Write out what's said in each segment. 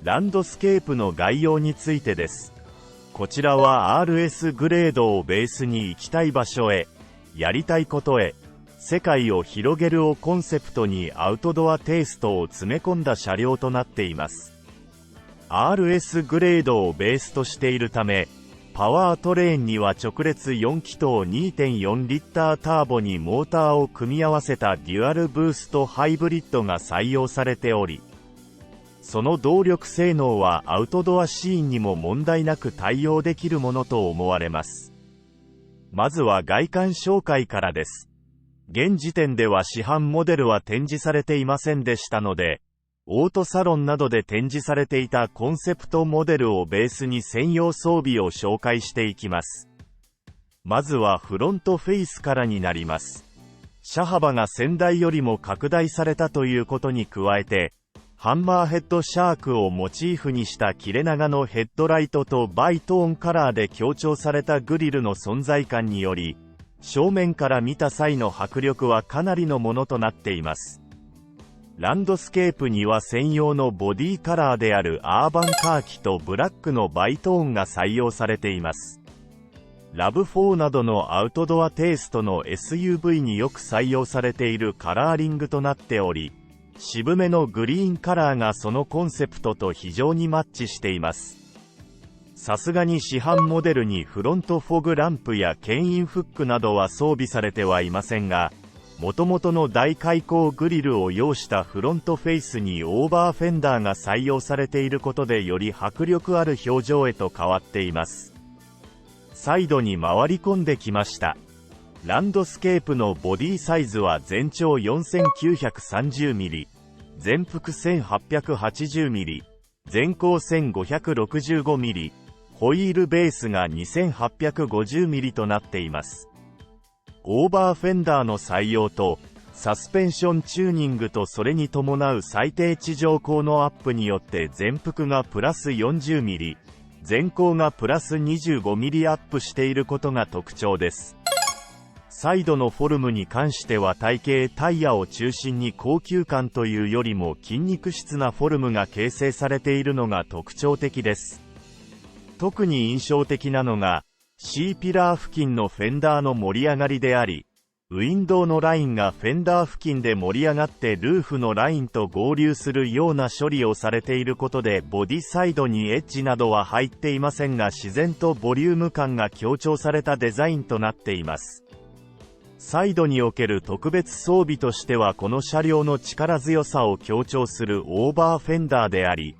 ランドスケープの概要についてです。こちらは RS グレードをベースに行きたい場所へ、やりたいことへ、世界を広げるをコンセプトにアウトドアテイストを詰め込んだ車両となっています。RS グレードをベースとしているため、パワートレーンには直列4気筒 2.4 リッターターボにモーターを組み合わせたデュアルブーストハイブリッドが採用されており、その動力性能はアウトドアシーンにも問題なく対応できるものと思われます。まずは外観紹介からです。現時点では市販モデルは展示されていませんでしたので、オートサロンなどで展示されていたコンセプトモデルをベースに専用装備を紹介していきます。まずはフロントフェイスからになります。車幅が先代よりも拡大されたということに加えて、ハンマーヘッドシャークをモチーフにした切れ長のヘッドライトとバイトーンカラーで強調されたグリルの存在感により、正面から見た際の迫力はかなりのものとなっています。ランドスケープには専用のボディカラーであるアーバンカーキとブラックのバイトーンが採用されています。RAV4 などのアウトドアテイストの SUV によく採用されているカラーリングとなっており、渋めのグリーンカラーがそのコンセプトと非常にマッチしています。さすがに市販モデルにフロントフォグランプや牽引フックなどは装備されてはいませんが、元々の大開口グリルを要したフロントフェイスにオーバーフェンダーが採用されていることでより迫力ある表情へと変わっています。サイドに回り込んできました。ランドスケープのボディサイズは全長 4930mm、全幅 1880mm、全高 1565mm、ホイールベースが 2850mm となっています。オーバーフェンダーの採用と、サスペンションチューニングとそれに伴う最低地上高のアップによって全幅がプラス 40mm、全高がプラス 25mm アップしていることが特徴です。サイドのフォルムに関しては体型タイヤを中心に高級感というよりも筋肉質なフォルムが形成されているのが特徴的です。特に印象的なのが、C ピラー付近のフェンダーの盛り上がりであり、ウィンドウのラインがフェンダー付近で盛り上がってルーフのラインと合流するような処理をされていることでボディサイドにエッジなどは入っていませんが自然とボリューム感が強調されたデザインとなっています。サイドにおける特別装備としてはこの車両の力強さを強調するオーバーフェンダーであり、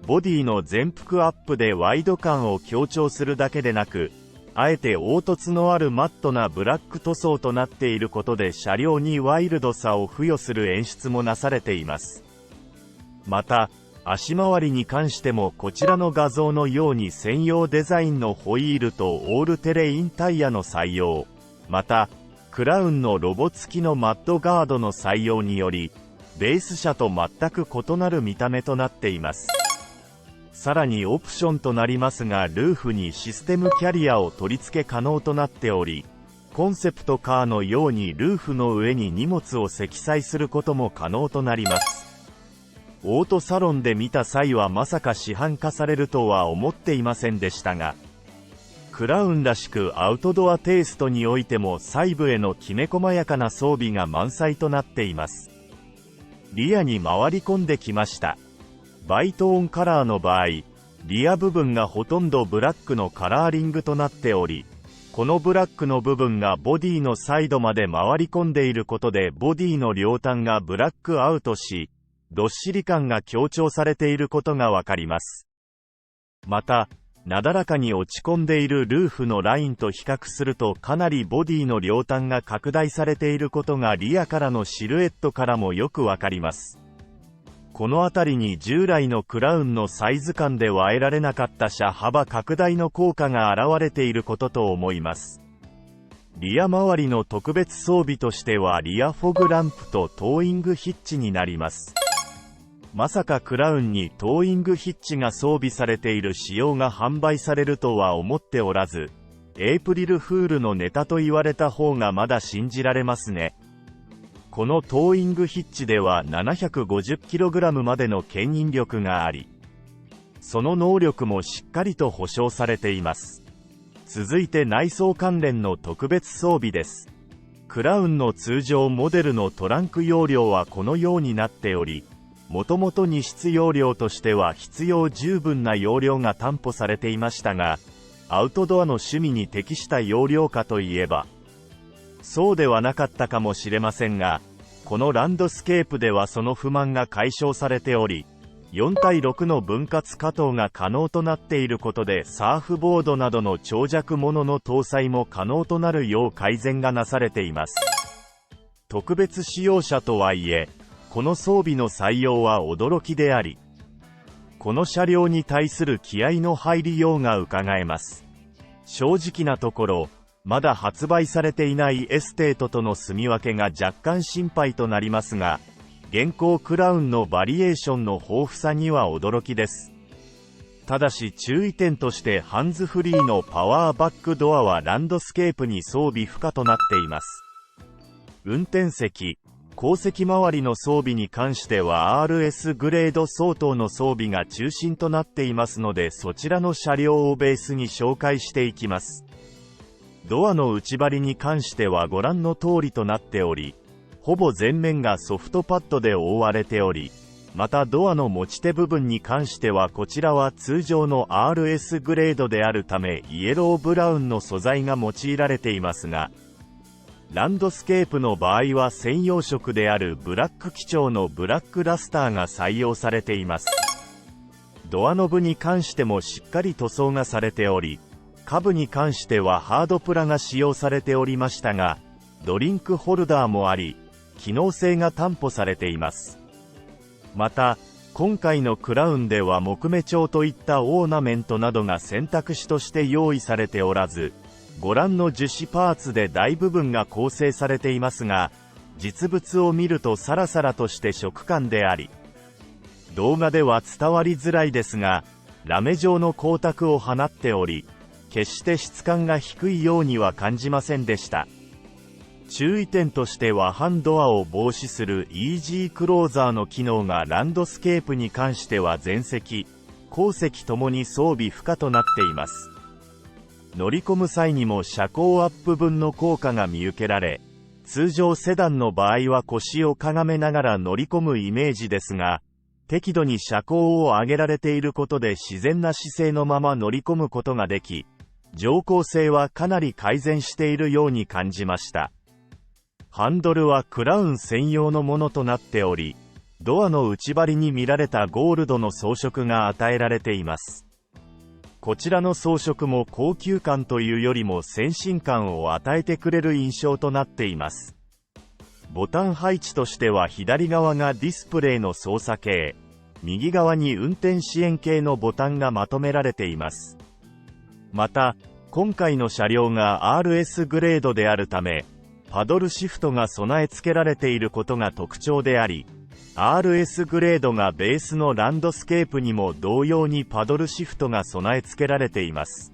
ボディの全幅アップでワイド感を強調するだけでなく、あえて凹凸のあるマットなブラック塗装となっていることで車両にワイルドさを付与する演出もなされています。また、足回りに関してもこちらの画像のように専用デザインのホイールとオールテレインタイヤの採用、また、クラウンのロボ付きのマットガードの採用により、ベース車と全く異なる見た目となっています。さらにオプションとなりますが、ルーフにシステムキャリアを取り付け可能となっており、コンセプトカーのようにルーフの上に荷物を積載することも可能となります。オートサロンで見た際はまさか市販化されるとは思っていませんでしたが、クラウンらしくアウトドアテイストにおいても細部へのきめ細やかな装備が満載となっています。リアに回り込んできました。バイトーンカラーの場合、リア部分がほとんどブラックのカラーリングとなっており、このブラックの部分がボディのサイドまで回り込んでいることでボディの両端がブラックアウトし、どっしり感が強調されていることがわかります。また、なだらかに落ち込んでいるルーフのラインと比較するとかなりボディの両端が拡大されていることがリアからのシルエットからもよくわかります。このあたりに従来のクラウンのサイズ感では得られなかった車幅拡大の効果が現れていることと思います。リア周りの特別装備としてはリアフォグランプとトーイングヒッチになります。まさかクラウンにトーイングヒッチが装備されている仕様が販売されるとは思っておらず、エイプリルフールのネタと言われた方がまだ信じられますね。このトーイングヒッチでは 750kg までの牽引力があり、その能力もしっかりと保証されています。続いて内装関連の特別装備です。クラウンの通常モデルのトランク容量はこのようになっており、もともと荷室容量としては必要十分な容量が担保されていましたが、アウトドアの趣味に適した容量かといえば、そうではなかったかもしれませんが、このランドスケープではその不満が解消されており、4対6の分割可動が可能となっていることで、サーフボードなどの長尺ものの搭載も可能となるよう改善がなされています。特別使用者とはいえ、この装備の採用は驚きであり、この車両に対する気合の入りようが伺えます。正直なところ、まだ発売されていないエステートとの住み分けが若干心配となりますが、現行クラウンのバリエーションの豊富さには驚きです。ただし注意点としてハンズフリーのパワーバックドアはランドスケープに装備不可となっています。運転席、後席周りの装備に関しては RS グレード相当の装備が中心となっていますので、そちらの車両をベースに紹介していきます。ドアの内張りに関してはご覧の通りとなっており、ほぼ全面がソフトパッドで覆われており、またドアの持ち手部分に関してはこちらは通常の RS グレードであるためイエローブラウンの素材が用いられていますが、ランドスケープの場合は専用色であるブラック基調のブラックラスターが採用されています。ドアノブに関してもしっかり塗装がされており、下部に関してはハードプラが使用されておりましたが、ドリンクホルダーもあり、機能性が担保されています。また、今回のクラウンでは木目調といったオーナメントなどが選択肢として用意されておらず、ご覧の樹脂パーツで大部分が構成されていますが、実物を見るとサラサラとして食感であり、動画では伝わりづらいですが、ラメ状の光沢を放っており、決して質感が低いようには感じませんでした。注意点としてはハンドアを防止するイージークローザーの機能がランドスケープに関しては前席、後席ともに装備不可となっています。乗り込む際にも車高アップ分の効果が見受けられ、通常セダンの場合は腰をかがめながら乗り込むイメージですが、適度に車高を上げられていることで自然な姿勢のまま乗り込むことができ、乗降性はかなり改善しているように感じました。ハンドルはクラウン専用のものとなっており、ドアの内張りに見られたゴールドの装飾が与えられています。こちらの装飾も高級感というよりも先進感を与えてくれる印象となっています。ボタン配置としては左側がディスプレイの操作系、右側に運転支援系のボタンがまとめられています。また、今回の車両が RS グレードであるため、パドルシフトが備え付けられていることが特徴であり、RS グレードがベースのランドスケープにも同様にパドルシフトが備え付けられています。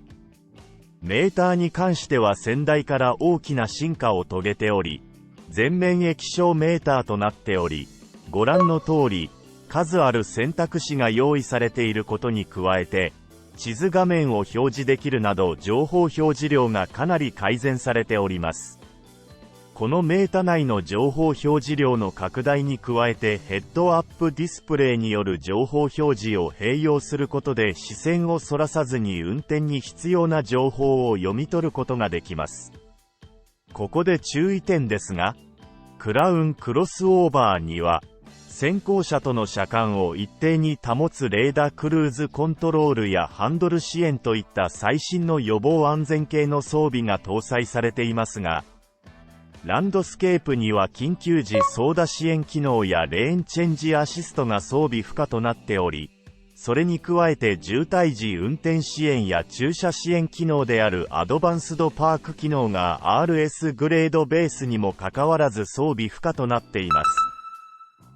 メーターに関しては先代から大きな進化を遂げており、全面液晶メーターとなっており、ご覧の通り、数ある選択肢が用意されていることに加えて、地図画面を表示できるなど情報表示量がかなり改善されております。このメータ内の情報表示量の拡大に加えてヘッドアップディスプレイによる情報表示を併用することで視線をそらさずに運転に必要な情報を読み取ることができます。ここで注意点ですが、クラウンクロスオーバーには、先行車との車間を一定に保つレーダークルーズコントロールやハンドル支援といった最新の予防安全系の装備が搭載されていますが、ランドスケープには緊急時操舵支援機能やレーンチェンジアシストが装備不可となっており、それに加えて渋滞時運転支援や駐車支援機能であるアドバンスドパーク機能が RS グレードベースにもかかわらず装備不可となっています。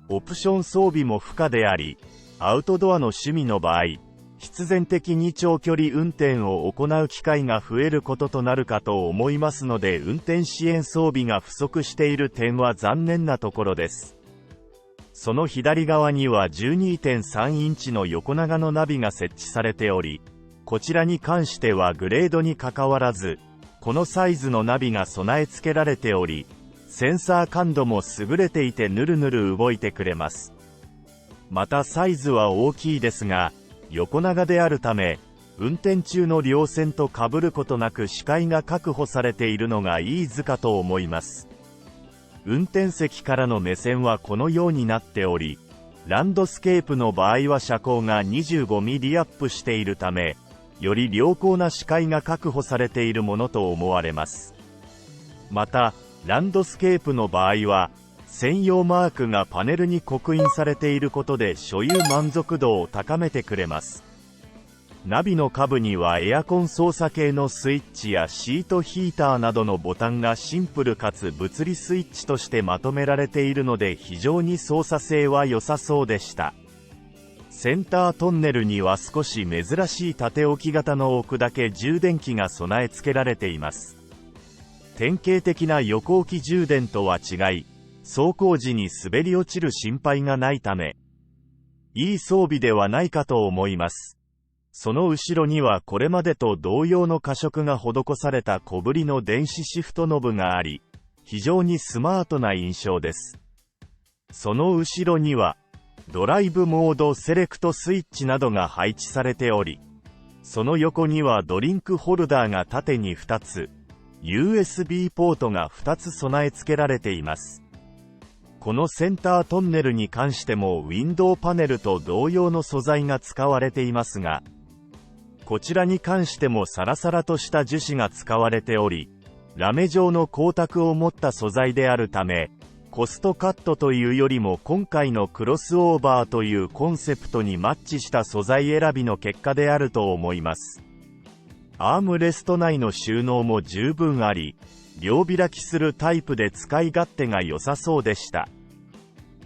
オプション装備も不可であり、アウトドアの趣味の場合、必然的に長距離運転を行う機会が増えることとなるかと思いますので、運転支援装備が不足している点は残念なところです。その左側には 12.3 インチの横長のナビが設置されており、こちらに関してはグレードにかかわらず、このサイズのナビが備え付けられており、センサー感度も優れていてぬるぬる動いてくれます。またサイズは大きいですが、横長であるため、運転中の両線と被ることなく視界が確保されているのがいい図かと思います。運転席からの目線はこのようになっており、ランドスケープの場合は車高が25ミリアップしているため、より良好な視界が確保されているものと思われます。また、ランドスケープの場合は、専用マークがパネルに刻印されていることで所有満足度を高めてくれます。ナビの下部にはエアコン操作系のスイッチやシートヒーターなどのボタンがシンプルかつ物理スイッチとしてまとめられているので非常に操作性は良さそうでした。センタートンネルには少し珍しい縦置き型の置くだけ充電器が備え付けられています。典型的な横置き充電とは違い、走行時に滑り落ちる心配がないため、いい装備ではないかと思います。その後ろにはこれまでと同様の加色が施された小ぶりの電子シフトノブがあり、非常にスマートな印象です。その後ろには、ドライブモードセレクトスイッチなどが配置されており、その横にはドリンクホルダーが縦に2つ、USB ポートが2つ備え付けられています。このセンタートンネルに関してもウィンドウパネルと同様の素材が使われていますが、こちらに関してもサラサラとした樹脂が使われており、ラメ状の光沢を持った素材であるため、コストカットというよりも今回のクロスオーバーというコンセプトにマッチした素材選びの結果であると思います。アームレスト内の収納も十分あり、両開きするタイプで使い勝手が良さそうでした。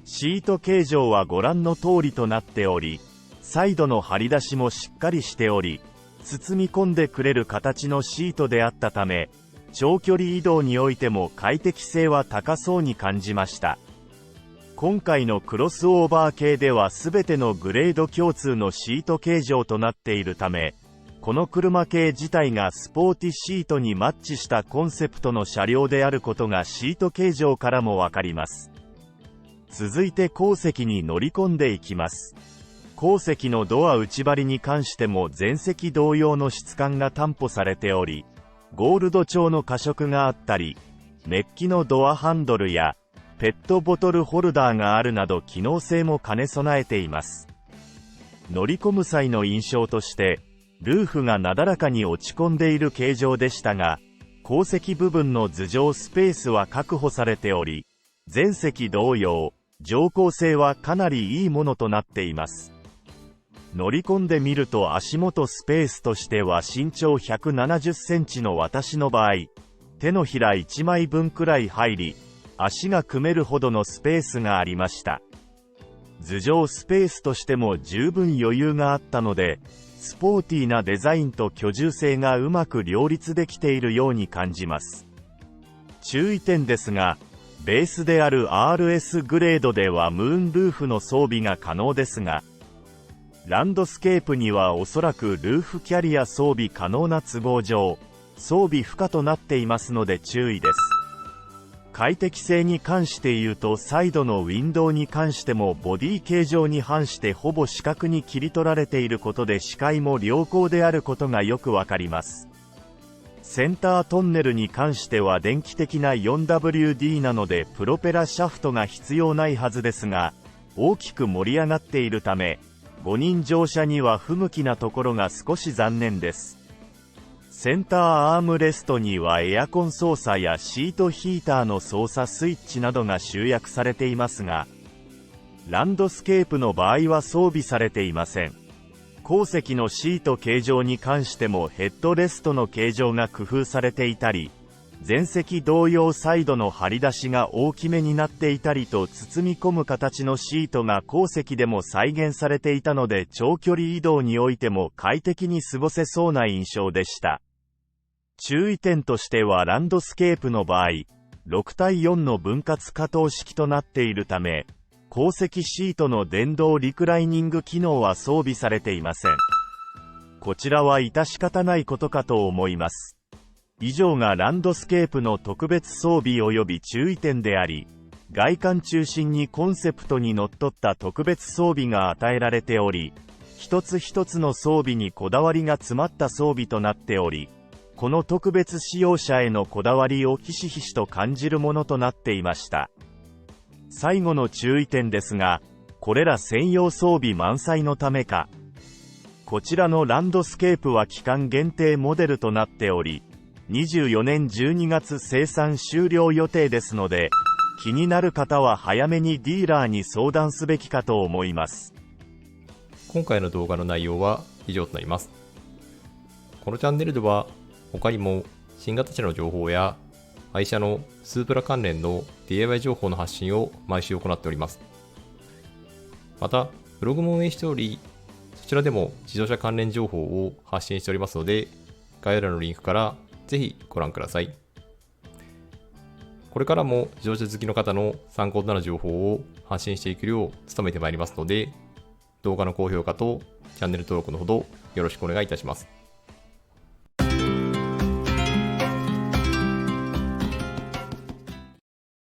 シート形状はご覧の通りとなっており、サイドの張り出しもしっかりしており、包み込んでくれる形のシートであったため、長距離移動においても快適性は高そうに感じました。今回のクロスオーバー系では全てのグレード共通のシート形状となっているため、この車系自体がスポーティシートにマッチしたコンセプトの車両であることがシート形状からもわかります。続いて後席に乗り込んでいきます。後席のドア内張りに関しても前席同様の質感が担保されており、ゴールド調の加色があったり、メッキのドアハンドルやペットボトルホルダーがあるなど機能性も兼ね備えています。乗り込む際の印象として、ルーフがなだらかに落ち込んでいる形状でしたが、後席部分の頭上スペースは確保されており、前席同様、乗降性はかなりいいものとなっています。乗り込んでみると足元スペースとしては身長170センチの私の場合、手のひら1枚分くらい入り、足が組めるほどのスペースがありました。頭上スペースとしても十分余裕があったので、スポーティーなデザインと居住性がうまく両立できているように感じます。注意点ですが、ベースである RS グレードではムーンルーフの装備が可能ですが、ランドスケープにはおそらくルーフキャリア装備可能な都合上、装備不可となっていますので注意です。快適性に関して言うとサイドのウィンドウに関してもボディ形状に反してほぼ四角に切り取られていることで視界も良好であることがよくわかります。センタートンネルに関しては電気的な 4WD なのでプロペラシャフトが必要ないはずですが、大きく盛り上がっているため、5人乗車には不向きなところが少し残念です。センターアームレストにはエアコン操作やシートヒーターの操作スイッチなどが集約されていますが、ランドスケープの場合は装備されていません。後席のシート形状に関してもヘッドレストの形状が工夫されていたり、前席同様サイドの張り出しが大きめになっていたりと包み込む形のシートが後席でも再現されていたので長距離移動においても快適に過ごせそうな印象でした。注意点としてはランドスケープの場合、6対4の分割可動式となっているため、後席シートの電動リクライニング機能は装備されていません。こちらは致し方ないことかと思います。以上がランドスケープの特別装備及び注意点であり、外観中心にコンセプトにのっとった特別装備が与えられており、一つ一つの装備にこだわりが詰まった装備となっており、この特別使用者へのこだわりをひしひしと感じるものとなっていました。最後の注意点ですが、これら専用装備満載のためか、こちらのランドスケープは期間限定モデルとなっており、24年12月生産終了予定ですので、気になる方は早めにディーラーに相談すべきかと思います。今回の動画の内容は以上となります。このチャンネルでは他にも新型車の情報や愛車のスープラ関連の DIY 情報の発信を毎週行っております。また、ブログも運営しており、そちらでも自動車関連情報を発信しておりますので、概要欄のリンクからぜひご覧ください。これからも自動車好きの方の参考となる情報を発信していくよう努めてまいりますので、動画の高評価とチャンネル登録のほどよろしくお願いいたします。